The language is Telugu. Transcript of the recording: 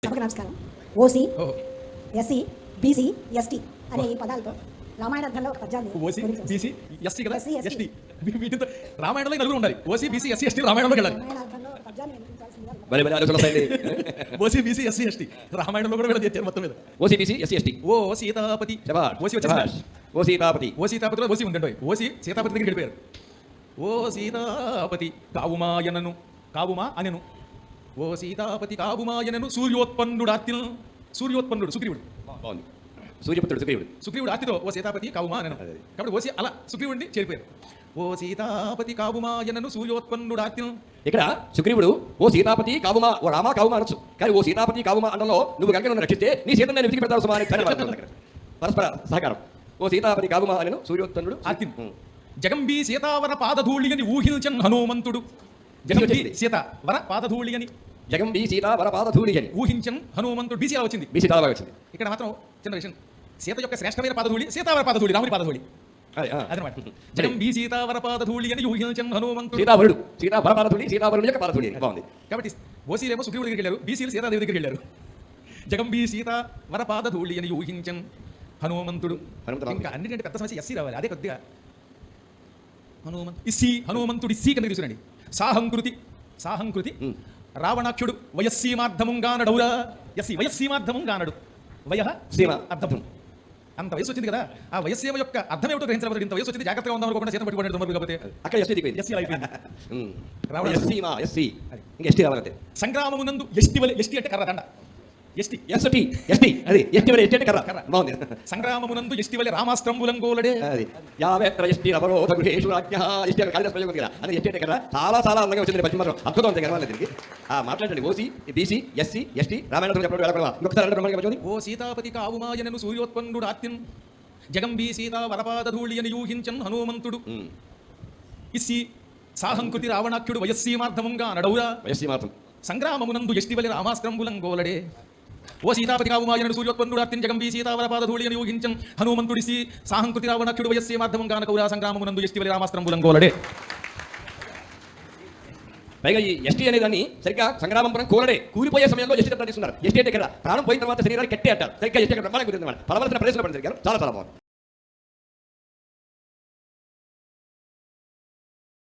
సభకు నమస్కారం. ఓసీ, ఎస్సీ, బీసీ, ఎస్టీ అనే ఈ పదాలతో రామాయణార్థంలో ఒక పద్యాన్ని ఓసీ, బీసీ, ఎస్టీ కదా, ఎస్సీ, ఎస్టీ. వీటితో రామాయణంలో నలుగురు ఉండాలి. ఓసీ, బీసీ, ఎస్సీ, ఎస్టీ రామాయణంలోకి వెళ్ళాలి. రామాయణార్థంలో ఒక పద్యాన్ని వినిపించాల్సిందిగా భలే భలే ఆలోచనలు వస్తాయండి. ఓసీ, బీసీ, ఎస్సీ, ఎస్టీ రామాయణంలో కూడా వీళ్ళది తెచ్చారు మొత్తం మీద. OC BC SC ST. ఓ సీతాపతి, శభాష్, ఓసీ వచ్చేసి శభాష్. ఓ సీతాపతి. ఓ సీతాపతిలో ఓసీ ఉందండి. ఓసీ సీతాపతి దగ్గరికి వెళ్ళిపోయారు. ఓ సీతాపతి కావుమాయనను, కావుమా అనెను. ఓ సీతాపతి కావుమాయనను సూర్యోత్పన్నుడు ఆర్తిను. సూర్యోత్పన్నుడు సుగ్రీవుడు. బాగుంది. సూర్యపుత్రుడు సుగ్రీవుడు. సుగ్రీవుడు ఆర్తితో ఓ సీతాపతి కావుమా అనెను. కాబట్టి ఓసీ అలా సుగ్రీవుడిని చేరిపోయారు. ఓ సీతాపతి కావుమాయనను సూర్యోత్పన్నుడు ఆర్తిను. ఇక్కడ సుగ్రీవుడు ఓ సీతాపతి కావుమా, ఓ రామా కావుమా అనొచ్చు. కానీ ఓ సీతాపతి కావుమా అండంలో నువ్వు గంగ నన్ను రక్షిస్తే నీ సీతను నేను వెతికి పెడతాను సుమా అని పరస్పర సహకారం. ఓ సీతాపతి కావుమా అనెను సూర్యోత్పన్నుడు ఆర్తిను. జగంబీ సీతావర పాదధూళి అని ఊహించన్ హనుమంతుడు. జగంబీ సీతావర పాదధూళి అని జగంబీ సీతా వరపాదధూళి అని ఊహించన్ హనుమంతుడు. బీసీ అలా వచ్చింది. బీసీ చాలా బాగా వచ్చింది. ఇక్కడ మాత్రం చిన్న విషయం, సీత యొక్క శ్రేష్టమైన పాదధూళి సీతావర పాదధూళి, రాముడి పాదధూళి అదనమాట. జగంబీ సీతావర పాదధూళి అని ఊహించన్ హనుమంతుడు. సీతావరుడు, సీతావర పాదధూళి, సీతావరుడు యొక్క పాదధూళి. బాగుంది. కాబట్టి ఓసీలేమో సుగ్రీవుడి దగ్గరికి వెళ్ళారు, బీసీలు సీతాదేవి దగ్గరికి వెళ్ళారు. జగంబీ సీతావర పాదధూళి అని ఊహించన్ హనుమంతుడు. ఇంకా అన్నింటి పెద్ద సమస్య ఎస్సీ రావాలి. అదే కొద్దిగా హనుమంతుడి సి కింద తీసుకురండి. సాహంకృతి, సాహంకృతి రావణాక్షుడు వయస్సీమార్థముగానడౌరా. ఎస్సీ వయస్సీమార్థముగానడు. వయ సీమ అర్థం. అంత వయసు వచ్చింది కదా, ఆ వయస్సీమ యొక్క అర్థం ఏమిటో గ్రహించలేదు. ఇంత వయసు వచ్చింది, జాగ్రత్తగా ఉందాం అనుకోకుండా చేత పట్టుకోండి దుర్మార్గులు. కాకపోతే అక్కడ ఎస్టీ అయిపోయింది. ఎస్సీ అయిపోయింది. రావణ ఎస్సీ మా ఎస్సీ ఇంకా ఎస్టీ రావాలంటే. సంగ్రామమునందు ఎస్టీ వలె, ఎస్టీ అంటే కర్ర దండ, ఎస్టీ ఎస్టీ ఎస్టీ అది ఎస్టీ వలె, ఎస్టీ అంటే కర్ర. బాగుంది. సంగ్రామమునందు ఎస్టీ వలె రామాస్త్రంబులంగోలడే. అది యావేత్ర ఎస్టీ అవరోధ గృహేషు రాజ్ఞః ఎస్టీ కాళిదాస్ ప్రయోగం కదా, అది ఎస్టీ అంటే కర్ర. చాలా చాలా అందంగా వచ్చింది పశ్చిమ మాత్రం. అద్భుతం ఉంది కదా దీనికి. మాట్లాడండి. OC, BC, SC, ST Ramayanam చెప్పడం ఇంకొకసారి. ఓ సీతాపతి కావుమాయనను సూర్యోత్పన్నుడు ఆత్యన్. జగంబీ సీతా వరపాదధూళి అని యూహించన్ హనుమంతుడు. ఇస్సి సాహంకృతి రావణాఖ్యుడు వయస్సీమార్థముగా నడౌరా. వయస్సీమార్థం. సంగ్రామమునందు ఎస్టి వలె రామాస్త్రంబులంగోలడే. ఓ సీతాపతి కావుమాయనను సూర్యోత్పన్నుడు ఆర్తిన్. జగంబీ సీతా వరపాదధూళి అని యూహించన్ హనుమంతుడిసి సాహంకృతి రావణాఖ్యుడు వయస్సీమార్థముగా నకౌరా. సంగ్రామమునందు ఎస్టి వలె రామాస్త్రంబులంగోలడే. పైగా ఈ ఎస్టీ అనే దాన్ని సరిగ్గా సంగ్రామం కోలడే, కూలిపోయే సమయంలో ఎస్టీ తీసుకున్నారు. ఎస్టీ అంటే కదా ప్రాణం పోయిన తర్వాత శరీరాన్ని కట్టే అంటారు. సరిగ్గా ఎస్టీ బ్రహ్మాండంగా గురించి పడవలసిన ప్రదేశంలో పడి చాలా చాలా బాగుంది.